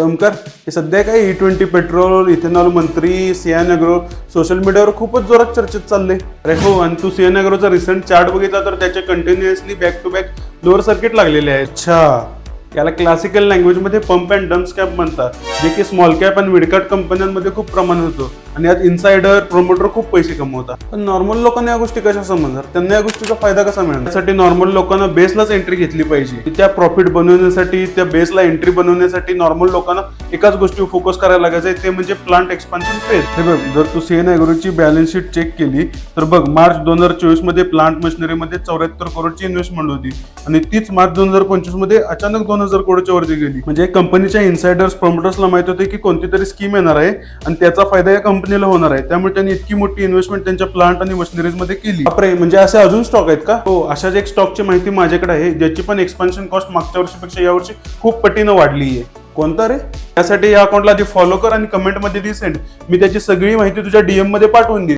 ओमकार, हे सध्या काय E20 पेट्रोल इथेनॉल मंत्री सियान अॅग्रो सोशल मीडियावर खूपच जोरात चर्चेत चालले. अरे हो, आणि तू सियान अॅग्रोचा रिसेंट चार्ट बघितला तर त्याचे continuously back to back lower circuit लागलेले आहे. अच्छा, याला क्लासिकल लँग्वेज मध्ये पंप अँड डम्प कॅप म्हणतात, जे की स्मॉल कॅप आणि मिड कॅप कंपन्यांमध्ये खूप प्रमाण होतो आणि यात इन्सायडर प्रोमोटर खूप पैसे कमवतात. पण नॉर्मल लोकांना या गोष्टी कशा समजणार? त्यांना या गोष्टीचा फायदा कसा मिळणार? त्यासाठी नॉर्मल लोकांना बेसलाच एंट्री घेतली पाहिजे. त्या प्रॉफिट बनवण्यासाठी, त्या बेसला एंट्री बनवण्यासाठी नॉर्मल लोकांना एकाच गोष्टीवर फोकस करायला लागायचं, ते म्हणजे प्लांट एक्सपान्शन फेज. हे बघ, जर तू सियान अॅग्रोची बॅलन्स शीट चेक केली तर बघ, मार्च 2024 मध्ये प्लांट मशिनरीमध्ये 74 करोडची इन्व्हेस्टमेंट होती आणि तीच मार्च 2025 मध्ये अचानक 2000 करोडच्या वरती गेली. म्हणजे कंपनीच्या इन्सायडर्स प्रोमोटर्सला माहित होते की कोणती तरी स्कीम येणार आहे आणि त्याचा फायदा या कंपनीला होणार आहे, त्यामुळे त्यांनी इतकी मोठी इन्व्हेस्टमेंट त्यांच्या प्लांट आणि मशिनरीज मध्ये केली. बापरे, म्हणजे असे अजून स्टॉक आहेत का? हो, अशाच एक स्टॉकची माहिती माझ्याकडे आहे, ज्याची पण एक्सपान्शन कॉस्ट मागच्या वर्षीपेक्षा यावर्षी खूप पटीनं वाढली आहे. कोणता रे? त्यासाठी या अकाउंटला आधी फॉलो कर आणि कमेंट मध्ये दी सेंड. मी त्याची सगळी माहिती तुझ्या DM मध्ये पाठवून देईन.